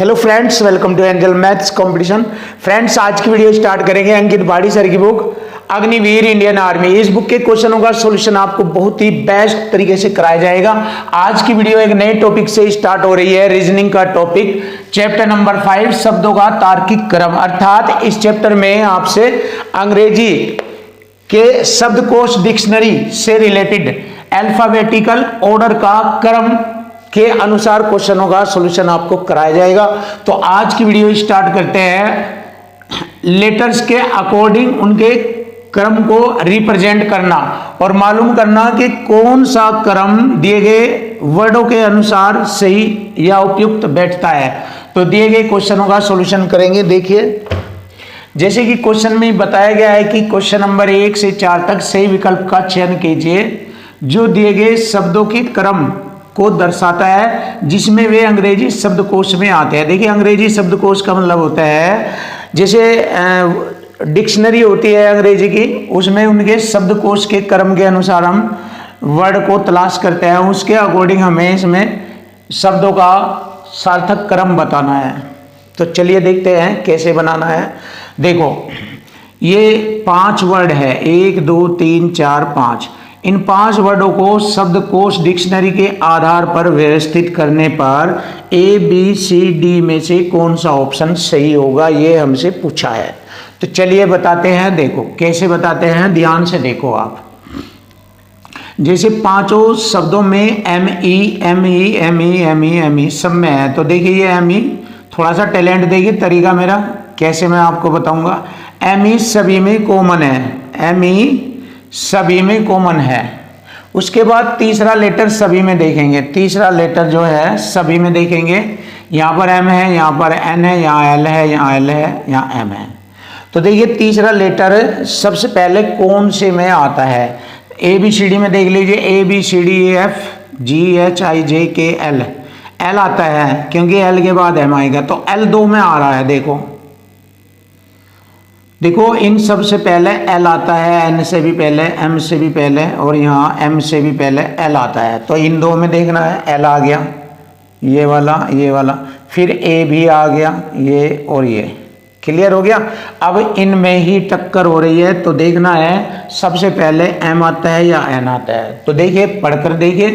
Hello friends, welcome to angel maths competition. Friends, आज की video start करेंगे Ankit Badi sir की बुक अग्निवीर इंडियन आर्मी। इस बुक के क्वेश्चनों का सॉल्यूशन आपको बहुत ही बेस्ट तरीके से कराया जाएगा। आज की वीडियो एक नए टॉपिक से स्टार्ट हो रही है, रीजनिंग का टॉपिक, चैप्टर नंबर 5 शब्दों का तार्किक क्रम। अर्थात इस चैप्टर में आपसे अंग्रेजी के शब्दकोश डिक्शनरी से रिलेटेड अल्फाबेटिकल ऑर्डर का क्रम के अनुसार क्वेश्चनों का सॉल्यूशन आपको कराया जाएगा। तो आज की वीडियो स्टार्ट करते हैं। लेटर्स के अकॉर्डिंग उनके क्रम को रिप्रेजेंट करना और मालूम करना कि कौन सा क्रम दिए गए वर्डों के अनुसार सही या उपयुक्त बैठता है। तो दिए गए क्वेश्चनों का सॉल्यूशन करेंगे। देखिए, जैसे कि क्वेश्चन में बताया गया है कि क्वेश्चन नंबर 1 से 4 तक सही विकल्प का चयन कीजिए जो दिए गए शब्दों के क्रम को दर्शाता है जिसमें वे अंग्रेजी शब्दकोश में आते हैं। देखिए, अंग्रेजी शब्दकोश का मतलब होता है जैसे डिक्शनरी होती है अंग्रेजी की, उसमें उनके शब्दकोश के क्रम के अनुसार हम वर्ड को तलाश करते हैं, उसके अकॉर्डिंग हमें इसमें शब्दों का सार्थक क्रम बताना है। तो चलिए देखते हैं कैसे बनाना है। देखो, ये 5 वर्ड है, 1 2 3 4 5। इन 5 वर्डों को शब्दकोश डिक्शनरी के आधार पर व्यवस्थित करने पर ए बी सी डी में से कौन सा ऑप्शन सही होगा, ये हमसे पूछा है। तो चलिए बताते हैं। देखो कैसे बताते हैं, ध्यान से देखो आप। जैसे पांचों शब्दों में एम ई सब में है, तो देखिए ये एम ई, थोड़ा सा टैलेंट देखिए तरीका मेरा कैसे मैं आपको बताऊंगा। एम ई सभी में कॉमन है, एम ई सभी में कॉमन है। उसके बाद तीसरा लेटर सभी में देखेंगे, तीसरा लेटर जो है सभी में देखेंगे। यहाँ पर एम है, यहाँ पर एन है, यहाँ एल है, यहाँ एल है, यहाँ एम है। तो देखिए तीसरा लेटर सबसे पहले कौन से में आता है। ए बी सी डी में देख लीजिए, A B C D A F G H I J K L, L आता है क्योंकि एल के बाद एम आएगा, तो एल 2 में आ रहा है। देखो इन सबसे पहले एल आता है, एन से भी पहले, एम से भी पहले, और यहाँ एम से भी पहले एल आता है। तो इन 2 में देखना है, एल आ गया ये वाला, फिर ए भी आ गया ये और ये। क्लियर हो गया। अब इनमें ही टक्कर हो रही है, तो देखना है सबसे पहले एम आता है या एन आता है। तो देखिए पढ़कर देखिए,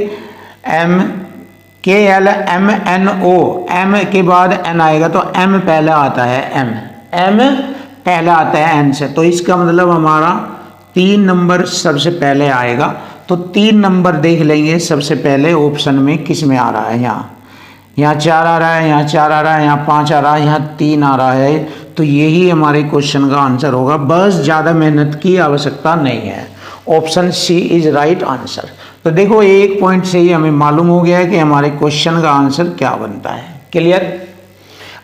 M K L M N O, M के बाद एन आएगा तो एम पहले आता है, एम पहले आता है एन से। तो इसका मतलब हमारा 3 नंबर सबसे पहले आएगा। तो 3 नंबर देख लेंगे सबसे पहले ऑप्शन में किस में आ रहा है। यहाँ 4 आ रहा है, यहाँ 4 आ रहा है, यहाँ 5 आ रहा है, यहाँ 3 आ रहा है। तो यही हमारे क्वेश्चन का आंसर होगा। बस ज़्यादा मेहनत की आवश्यकता नहीं है। Option C is right answer. तो देखो एक पॉइंट से ही हमें मालूम हो गया है कि हमारे क्वेश्चन का आंसर क्या बनता है। क्लियर।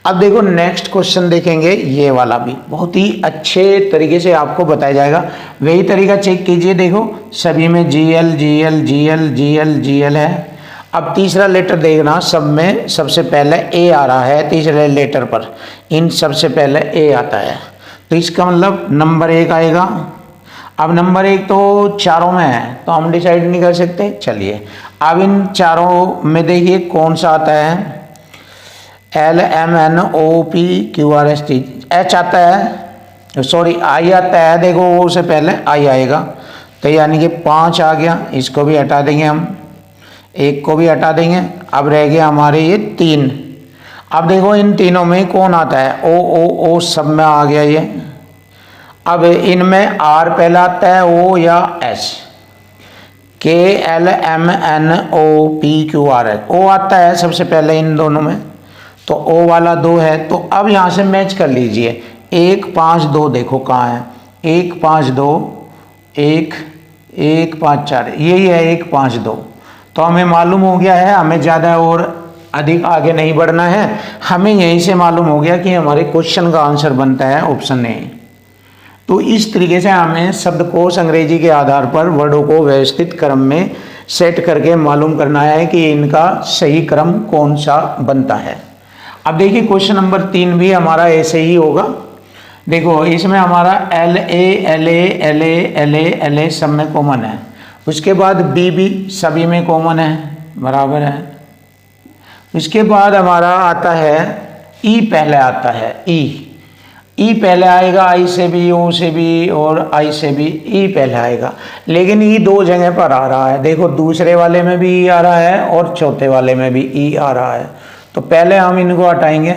अब देखो नेक्स्ट क्वेश्चन देखेंगे, ये वाला भी बहुत ही अच्छे तरीके से आपको बताया जाएगा। वही तरीका चेक कीजिए। देखो सभी में G L G L G L G L G L है। अब तीसरा लेटर देखना, सब में सबसे पहले ए आ रहा है तीसरे लेटर पर, इन सबसे पहले ए आता है। तो इसका मतलब नंबर 1 आएगा। अब नंबर 1 तो चारों में है, तो हम डिसाइड नहीं कर सकते। चलिए अब इन चारों में देखिए कौन सा आता है। L M N O P Q R S T, H आता है, सॉरी आई आता है। देखो वो से पहले आई आएगा, तो यानी कि 5 आ गया। इसको भी हटा देंगे हम, 1 को भी हटा देंगे। अब रह गया हमारे ये 3। अब देखो इन तीनों में कौन आता है, ओ सब में आ गया ये। अब इनमें आर पहला आता है, ओ या S. K L M N O P Q R S, O आता है सबसे पहले इन दोनों में, तो ओ वाला 2 है। तो अब यहाँ से मैच कर लीजिए, 1 5 2 देखो कहाँ है, 1 5 2 1 1 5 4, यही है 1 5 2। तो हमें मालूम हो गया है, हमें ज़्यादा और अधिक आगे नहीं बढ़ना है। हमें यहीं से मालूम हो गया कि हमारे क्वेश्चन का आंसर बनता है ऑप्शन ए। तो इस तरीके से हमें शब्दकोश अंग्रेजी के आधार पर वर्डों को व्यवस्थित क्रम में सेट करके मालूम करना है कि इनका सही क्रम कौन सा बनता है। अब देखिए क्वेश्चन नंबर 3 भी हमारा ऐसे ही होगा। देखो इसमें हमारा एल ए सब में कॉमन है। उसके बाद बी भी सभी में कॉमन है, बराबर है। उसके बाद हमारा आता है ई पहले आता है, ई पहले आएगा, आई से भी, ओ से भी और आई से भी ई पहले आएगा। लेकिन ई दो जगह पर आ रहा है, देखो दूसरे वाले में भी ई आ रहा है और चौथे वाले में भी ई आ रहा है। तो पहले हम इनको हटाएंगे।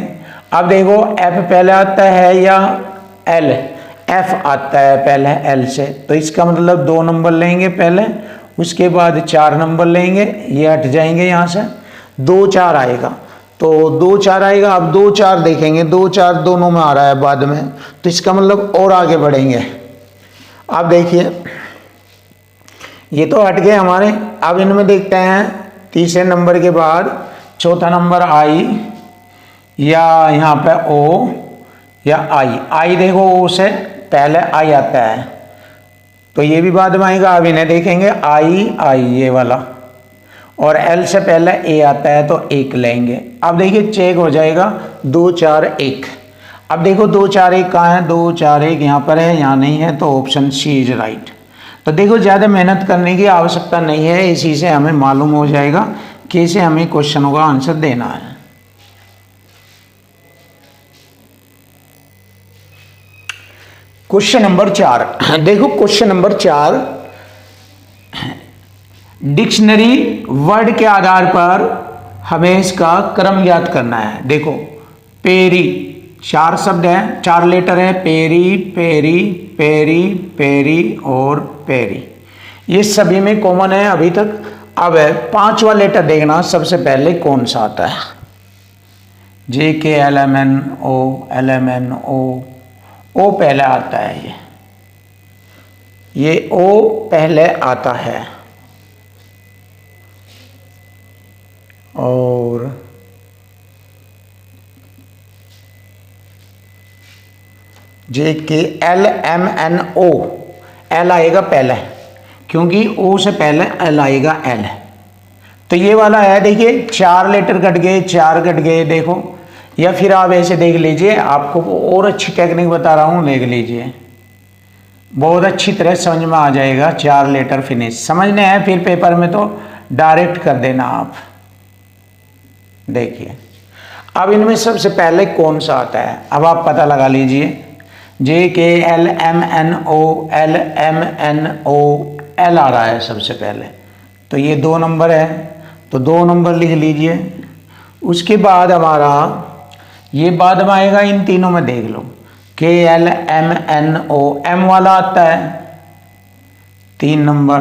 अब देखो एफ पहले आता है या एल, एफ आता है पहले एल से, तो इसका मतलब 2 नंबर लेंगे पहले, उसके बाद 4 नंबर लेंगे, ये हट जाएंगे यहाँ से, 2 4 आएगा। तो 2 4 आएगा। अब 2 4 देखेंगे, 2 4 दोनों में आ रहा है बाद में, तो इसका मतलब और आगे बढ़ेंगे। अब देखिए ये तो हट गए हमारे। अब इनमें देखते हैं तीसरे नंबर के बाद चौथा नंबर आई या यहाँ पे ओ या आई। आई देखो ओ से पहले आई आता है, तो ये भी बाद में आएगा। अब इन्हें देखेंगे आई आई ये वाला, और एल से पहले ए आता है तो 1 लेंगे। अब देखिए चेक हो जाएगा 2 4 1। अब देखो 2 4 1 कहाँ है, 2 4 1 यहाँ पर है, यहाँ नहीं है, तो ऑप्शन सी इज राइट। तो देखो ज़्यादा मेहनत करने की आवश्यकता नहीं है, इसी से हमें मालूम हो जाएगा कि इसे हमें क्वेश्चनों का आंसर देना है। क्वेश्चन नंबर 4 देखो, क्वेश्चन नंबर 4 डिक्शनरी वर्ड के आधार पर हमें इसका क्रम याद करना है। देखो पेरी 4 शब्द हैं, 4 लेटर हैं, पेरी पेरी पेरी पेरी और पेरी, ये सभी में कॉमन है अभी तक। अब 5वां लेटर देखना सबसे पहले कौन सा आता है, जे के एल एम एन ओ, ओ पहले आता है, ये ओ पहले आता है। और J K L M N O, L आएगा पहले, क्योंकि ओ से पहले एल आएगा, एल। तो ये वाला है। देखिए 4 लेटर कट गए, 4 कट गए देखो। या फिर आप ऐसे देख लीजिए, आपको और अच्छी टेक्निक बता रहा हूँ, देख लीजिए, बहुत अच्छी तरह समझ में आ जाएगा। 4 लेटर फिनिश समझने हैं, फिर पेपर में तो डायरेक्ट कर देना आप। देखिए अब इनमें सबसे पहले कौन सा आता है, अब आप पता लगा लीजिए। J K L M N O, L M N O, L आ रहा है सबसे पहले, तो ये 2 नंबर है, तो 2 नंबर लिख लीजिए। उसके बाद हमारा ये बाद में आएगा, इन तीनों में देख लो, K L M N O, M वाला आता है 3 नंबर,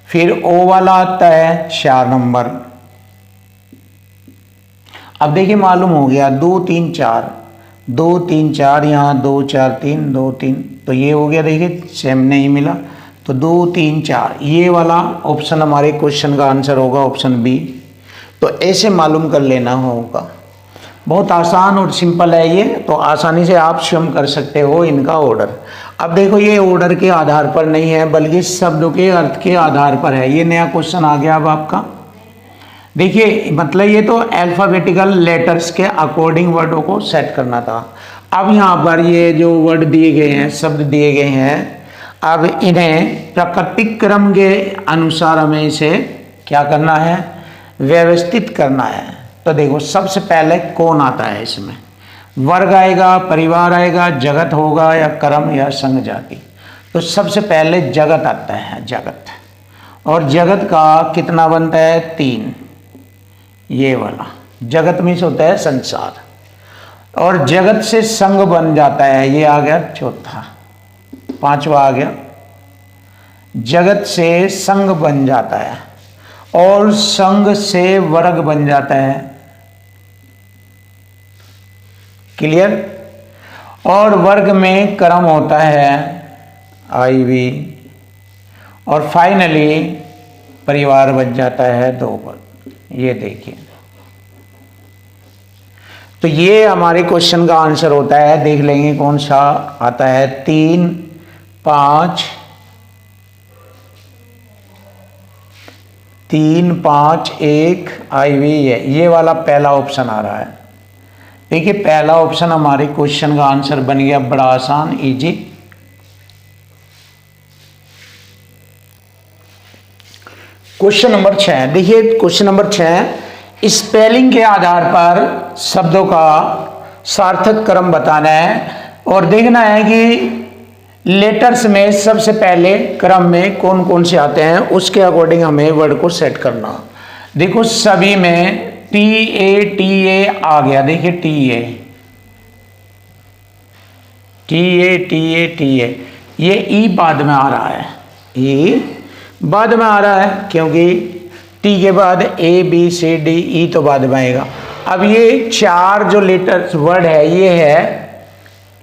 फिर ओ वाला आता है 4 नंबर। अब देखिए मालूम हो गया 2 3 4, 2 3 4, यहाँ 2 4 3 2 3, तो ये हो गया। देखिए सेम नहीं मिला, तो 2 3 4 ये वाला ऑप्शन हमारे क्वेश्चन का आंसर होगा, ऑप्शन बी। तो ऐसे मालूम कर लेना होगा, बहुत आसान और सिंपल है ये, तो आसानी से आप स्वयं कर सकते हो इनका ऑर्डर। अब देखो ये ऑर्डर के आधार पर नहीं है, बल्कि शब्दों के अर्थ के आधार पर है। ये नया क्वेश्चन आ गया अब आपका। देखिए मतलब ये तो अल्फाबेटिकल लेटर्स के अकॉर्डिंग वर्डों को सेट करना था। अब यहाँ पर ये जो वर्ड दिए गए हैं, शब्द दिए गए हैं, अब इन्हें प्राकृतिक क्रम के अनुसार हमें इसे क्या करना है, व्यवस्थित करना है। तो देखो सबसे पहले कौन आता है इसमें, वर्ग आएगा, परिवार आएगा, जगत होगा या कर्म या संघ जाति। तो सबसे पहले जगत आता है, जगत। और जगत का कितना बनता है, 3, ये वाला जगत में से होता है संसार। और जगत से संघ बन जाता है, ये आ गया चौथा, 5वां आ गया, जगत से संघ बन जाता है, और संघ से वर्ग बन जाता है। क्लियर। और वर्ग में क्रम होता है IV, और फाइनली परिवार बन जाता है 2 वर्ग। ये देखिए, तो ये हमारे क्वेश्चन का आंसर होता है। देख लेंगे कौन सा आता है, 3 5 3 5 1 IV है, ये वाला पहला ऑप्शन आ रहा है। देखिए पहला ऑप्शन हमारे क्वेश्चन का आंसर बन गया, बड़ा आसान, इजी। क्वेश्चन नंबर 6 देखिए, क्वेश्चन नंबर 6, स्पेलिंग के आधार पर शब्दों का सार्थक क्रम बताना है और देखना है कि लेटर्स में सबसे पहले क्रम में कौन कौन से आते हैं, उसके अकॉर्डिंग हमें वर्ड को सेट करना। देखो सभी में TA आ गया, देखिए TA ये ई बाद में आ रहा है, ई बाद में आ रहा है क्योंकि टी के बाद ABCDE तो बाद में आएगा। अब ये चार जो लेटर्स वर्ड है ये है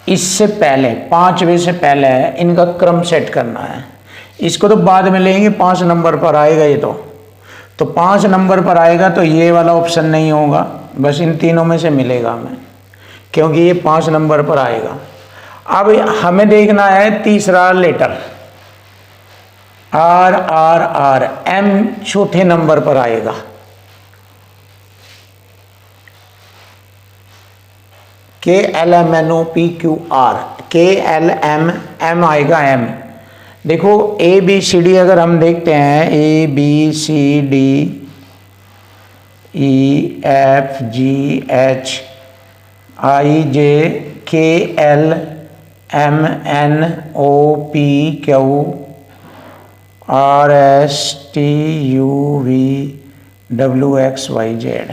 इससे पहले, पांचवें से पहले है, इनका क्रम सेट करना है। इसको तो बाद में लेंगे, 5 नंबर पर आएगा ये तो 5 नंबर पर आएगा तो ये वाला ऑप्शन नहीं होगा, बस इन तीनों में से मिलेगा हमें क्योंकि ये 5 नंबर पर आएगा। अब हमें देखना है तीसरा लेटर R M चौथे नंबर पर आएगा। KLMNOPQR KLM आएगा M। देखो ABCD अगर हम देखते हैं ABCDEFGHIJKLMNOPQRSTUVWXYZ।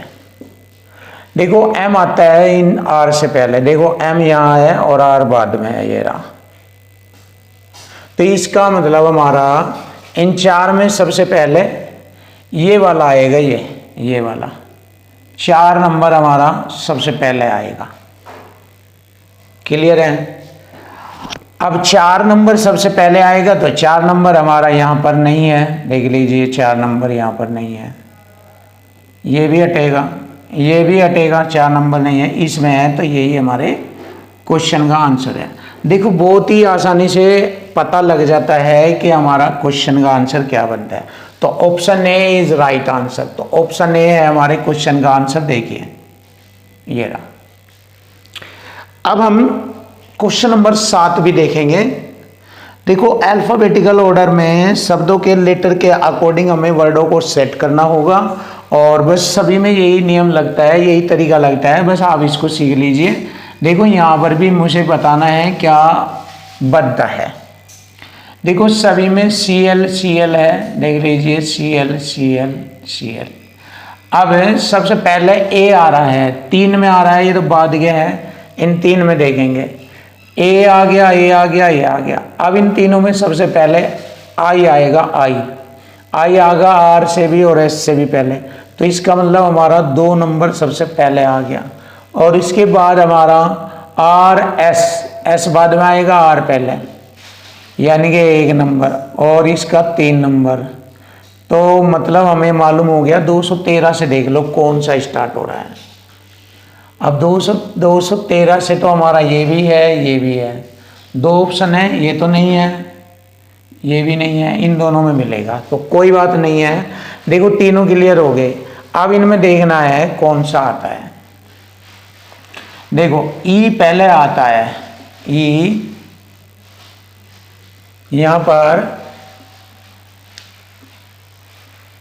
देखो M आता है इन R से पहले, देखो M यहाँ है और R बाद में है, ये रहा। तो इसका मतलब हमारा इन चार में सबसे पहले ये वाला आएगा, ये वाला 4 नंबर हमारा सबसे पहले आएगा। क्लियर है? अब 4 नंबर सबसे पहले आएगा तो 4 नंबर हमारा यहाँ पर नहीं है, देख लीजिए 4 नंबर यहाँ पर नहीं है, ये भी हटेगा, ये भी हटेगा, 4 नंबर नहीं है, इसमें है तो यही हमारे क्वेश्चन का आंसर है। देखो बहुत ही आसानी से पता लग जाता है कि हमारा क्वेश्चन का आंसर क्या बनता है। तो option A is right answer. तो ऑप्शन ए है हमारे क्वेश्चन का आंसर, देखिए ये रहा। अब हम क्वेश्चन नंबर 7 भी देखेंगे। देखो अल्फाबेटिकल ऑर्डर में शब्दों के लेटर के अकॉर्डिंग हमें वर्डों को सेट करना होगा और बस सभी में यही नियम लगता है, यही तरीका लगता है, बस आप इसको सीख लीजिए। देखो यहाँ पर भी मुझे बताना है क्या बनता है। देखो सभी में CL है, देख लीजिए CL। अब सबसे पहले A आ रहा है, 3 में आ रहा है, ये तो बाद गया है, इन 3 में देखेंगे A आ गया, A आ गया, A आ गया। अब इन तीनों में सबसे पहले I आएगा, I आएगा R से भी और S से भी पहले, तो इसका मतलब हमारा 2 नंबर सबसे पहले आ गया। और इसके बाद हमारा S बाद में आएगा, R पहले, यानी कि 1 नंबर, और इसका 3 नंबर। तो मतलब हमें मालूम हो गया 213 से देख लो कौन सा स्टार्ट हो रहा है। अब 213 से तो हमारा ये भी है, ये भी है, 2 ऑप्शन है, ये तो नहीं है, ये भी नहीं है, इन दोनों में मिलेगा तो कोई बात नहीं है। देखो तीनों क्लियर हो गए। अब इनमें देखना है कौन सा आता है। देखो E पहले आता है, E यहाँ पर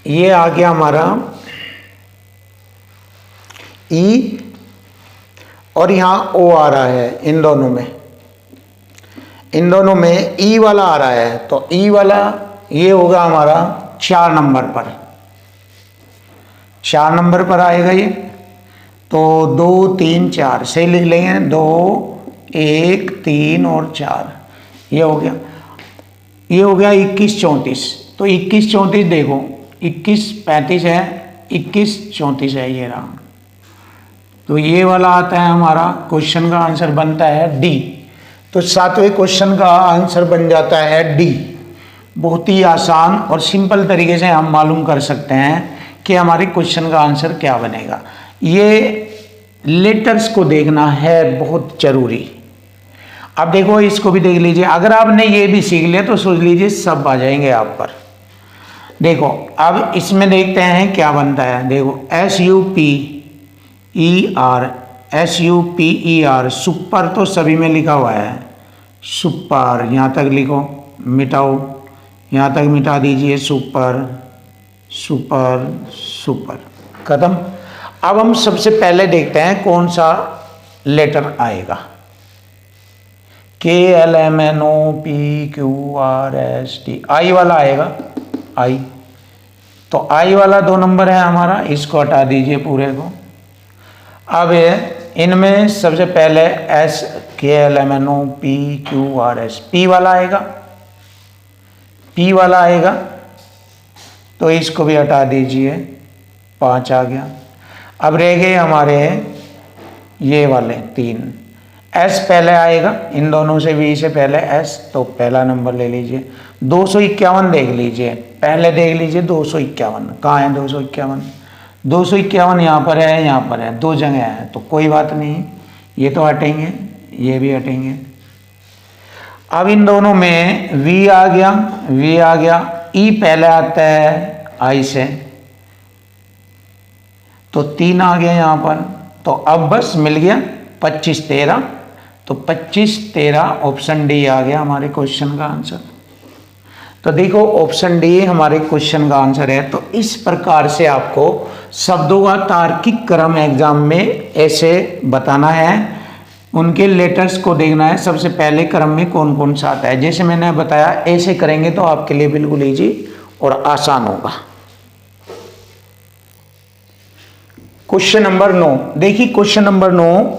ये आ गया हमारा E और यहाँ O आ रहा है, इन दोनों में E वाला आ रहा है, तो E वाला ये होगा हमारा 4 नंबर पर, 4 नंबर पर आएगा ये। तो 2 3 4 से लिख लेंगे, 2 1 3 और 4, ये हो गया 21 34। तो 21 34 देखो 21 35 है, 21 34 है, ये रहा। तो ये वाला आता है हमारा, क्वेश्चन का आंसर बनता है डी। तो 7वें क्वेश्चन का आंसर बन जाता है डी। बहुत ही आसान और सिंपल तरीके से हम मालूम कर सकते हैं कि हमारे क्वेश्चन का आंसर क्या बनेगा। ये लेटर्स को देखना है बहुत जरूरी। अब देखो इसको भी देख लीजिए, अगर आपने ये भी सीख लिया तो सोच लीजिए सब आ जाएंगे आप पर। देखो अब इसमें देखते हैं क्या बनता है। देखो SUPER सुपर तो सभी में लिखा हुआ है, सुपर यहाँ तक लिखो, मिटाओ यहाँ तक मिटा दीजिए, सुपर खत्म। अब हम सबसे पहले देखते हैं कौन सा लेटर आएगा। KLMNOPQRST, आई वाला आएगा, आई। तो आई वाला 2 नंबर है हमारा, इसको हटा दीजिए पूरे को। अब इनमें सबसे पहले KLMNOPQRS, पी वाला आएगा, पी वाला आएगा, तो इसको भी हटा दीजिए, 5 आ गया। अब रह गए हमारे ये वाले 3, एस पहले आएगा, इन दोनों से वी से पहले एस, तो पहला नंबर ले लीजिए। 251 देख लीजिए, पहले देख लीजिए 251, कहाँ है 251? 251 यहाँ पर है, यहाँ पर है, 2 जगह है, तो कोई बात नहीं, ये तो हटेंगे, ये भी हटेंगे। अब इन दोनों में वी आ गया, वी आ गया, ई पहले आता है आई से, तो 3 आ गया यहाँ पर। तो अब बस मिल गया 25 13, तो 25 13 ऑप्शन डी आ गया हमारे क्वेश्चन का आंसर। तो देखो ऑप्शन डी हमारे क्वेश्चन का आंसर है। तो इस प्रकार से आपको शब्दों का तार्किक क्रम एग्जाम में ऐसे बताना है, उनके लेटर्स को देखना है सबसे पहले क्रम में कौन कौन सा आता है। जैसे मैंने बताया ऐसे करेंगे तो आपके लिए बिल्कुल इजी और आसान होगा। क्वेश्चन नंबर 9 देखिए, क्वेश्चन नंबर 9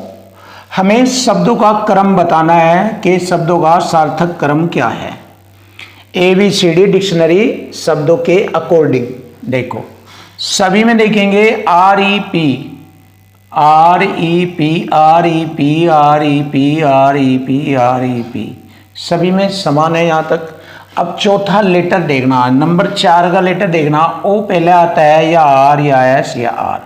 हमें शब्दों का क्रम बताना है कि शब्दों का सार्थक क्रम क्या है। ABCD डिक्शनरी शब्दों के अकॉर्डिंग देखो, सभी में देखेंगे REP REP REP REP REP REP सभी में समान है यहाँ तक। अब चौथा लेटर देखना, नंबर 4 का लेटर देखना, O पहले आता है या R या S या R।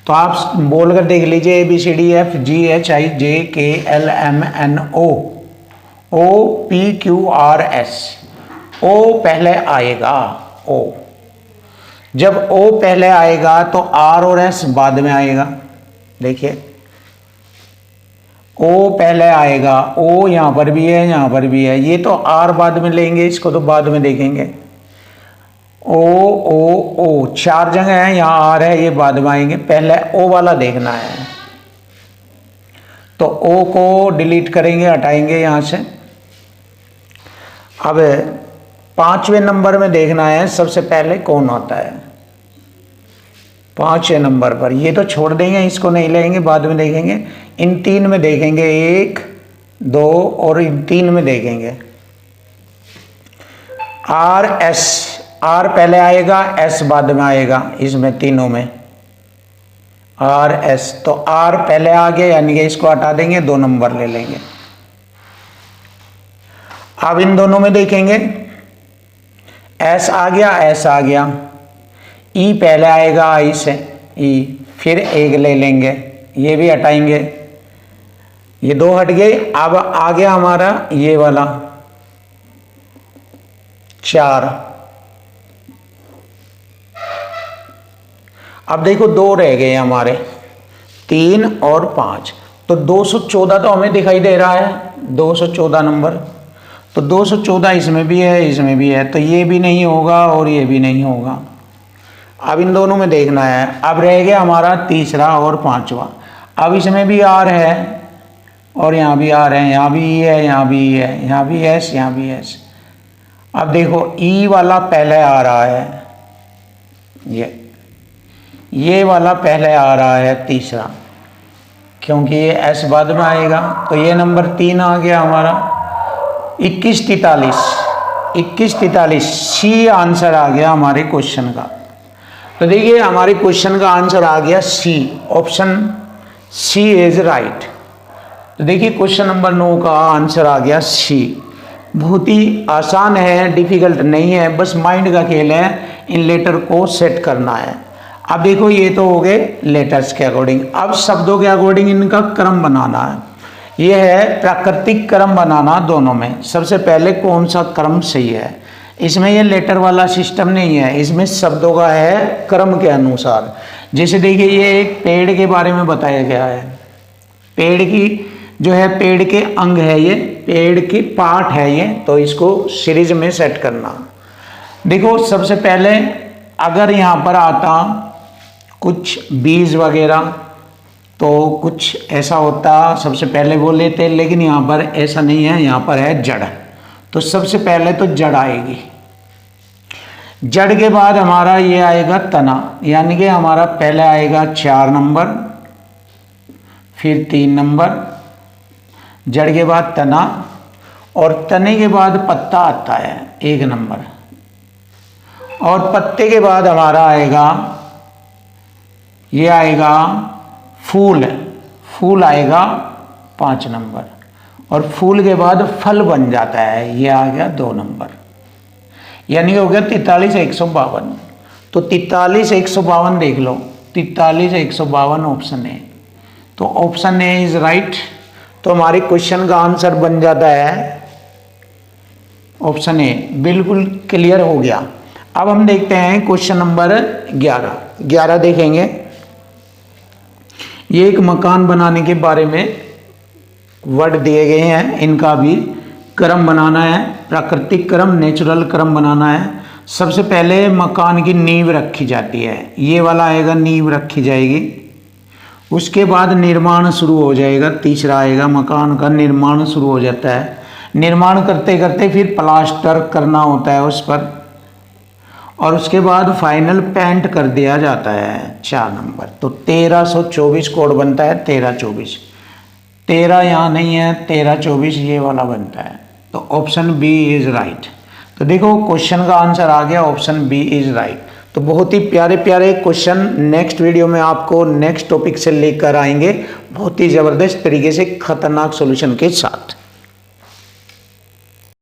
तो आप बोलकर देख लीजिए ABCDFGHIJKLMNO OPQRS। O पहले आएगा, O। जब O पहले आएगा तो R और S बाद में आएगा। देखिए O पहले आएगा, O यहाँ पर भी है, यहाँ पर भी है, ये तो R बाद में लेंगे, इसको तो बाद में देखेंगे। O O O 4 जगह है, यहाँ R है, ये बाद में आएंगे, पहले O वाला देखना है। तो O को डिलीट करेंगे, हटाएंगे यहाँ से। अब 5वें नंबर में देखना है सबसे पहले कौन होता है। 5वें नंबर पर ये तो छोड़ देंगे, इसको नहीं लेंगे, बाद में देखेंगे। इन 3 में देखेंगे, 1 2 और इन 3 में देखेंगे RS। R पहले आएगा, S बाद में आएगा, इसमें तीनों में RS। तो R पहले आ गया, यानी कि इसको हटा देंगे, 2 नंबर ले लेंगे। अब इन दोनों में देखेंगे, S आ गया, S आ गया, E पहले आएगा I से, E, फिर 1 ले लेंगे, ये भी हटाएंगे, ये 2 हट गए। अब आ गया हमारा ये वाला 4। अब देखो 2 रह गए हमारे, 3 और 5। तो 214 तो हमें दिखाई दे रहा है, 214 नंबर। तो 214 इसमें भी है, इसमें भी है, तो ये भी नहीं होगा और ये भी नहीं होगा। अब इन दोनों में देखना है। अब रह गया हमारा तीसरा और 5वां। अब इसमें भी R है और यहाँ भी R है, यहाँ भी E है, यहाँ भी E है, यहाँ भी S, यहाँ भी S। अब देखो E वाला पहले आ रहा है, ये वाला पहले आ रहा है तीसरा, क्योंकि ये S बाद में आएगा। तो ये नंबर 3 आ गया हमारा। 2143 C आंसर आ गया हमारे क्वेश्चन का। तो देखिए हमारे क्वेश्चन का आंसर आ गया C, option C is right. तो देखिए क्वेश्चन नंबर 9 का आंसर आ गया C। बहुत ही आसान है, डिफिकल्ट नहीं है, बस माइंड का खेल है, इन लेटर को सेट करना है। अब देखो ये तो हो गए लेटर्स के अकॉर्डिंग। अब शब्दों के अकॉर्डिंग इनका क्रम बनाना है। ये है प्राकृतिक क्रम बनाना दोनों में। सबसे पहले कौन सा क्रम सही है, इसमें ये लेटर वाला सिस्टम नहीं है, इसमें शब्दों का है क्रम के अनुसार। जैसे देखिए ये एक पेड़ के बारे में बताया गया है, पेड़ की जो है पेड़ के अंग है, ये पेड़ के पार्ट है ये, तो इसको सीरीज में सेट करना। देखो सबसे पहले अगर यहाँ पर आता कुछ बीज वगैरह, तो कुछ ऐसा होता सबसे पहले वो लेते, लेकिन यहाँ पर ऐसा नहीं है, यहाँ पर है जड़। तो सबसे पहले तो जड़ आएगी, जड़ के बाद हमारा ये आएगा तना, यानी कि हमारा पहले आएगा 4 नंबर, फिर 3 नंबर, जड़ के बाद तना, और तने के बाद पत्ता आता है 1 नंबर, और पत्ते के बाद हमारा आएगा, ये आएगा फूल, फूल आएगा 5 नंबर, और फूल के बाद फल बन जाता है, ये आ गया 2 नंबर, यानी कि हो गया 43 152। तो 43 152 देख लो, 43 152 ऑप्शन है, तो ऑप्शन ए इज राइट। तो हमारे क्वेश्चन का आंसर बन जाता है ऑप्शन ए, बिल्कुल क्लियर हो गया। अब हम देखते हैं क्वेश्चन नंबर 11 देखेंगे। ये एक मकान बनाने के बारे में वर्ड दिए गए हैं, इनका भी क्रम बनाना है, प्राकृतिक क्रम, नेचुरल क्रम बनाना है। सबसे पहले मकान की नींव रखी जाती है, ये वाला आएगा, नींव रखी जाएगी, उसके बाद निर्माण शुरू हो जाएगा, तीसरा आएगा, मकान का निर्माण शुरू हो जाता है, निर्माण करते करते फिर प्लास्टर करना होता है उस पर, और उसके बाद फाइनल पेंट कर दिया जाता है, 4 नंबर। तो 1324 कोड बनता है, 1324, 13 यहाँ नहीं है, 1324 ये वाला बनता है। तो ऑप्शन बी इज राइट। तो देखो क्वेश्चन का आंसर आ गया, ऑप्शन बी इज राइट। तो बहुत ही प्यारे प्यारे क्वेश्चन नेक्स्ट वीडियो में आपको नेक्स्ट टॉपिक से लेकर आएंगे, बहुत ही ज़बरदस्त तरीके से खतरनाक सॉल्यूशन के साथ।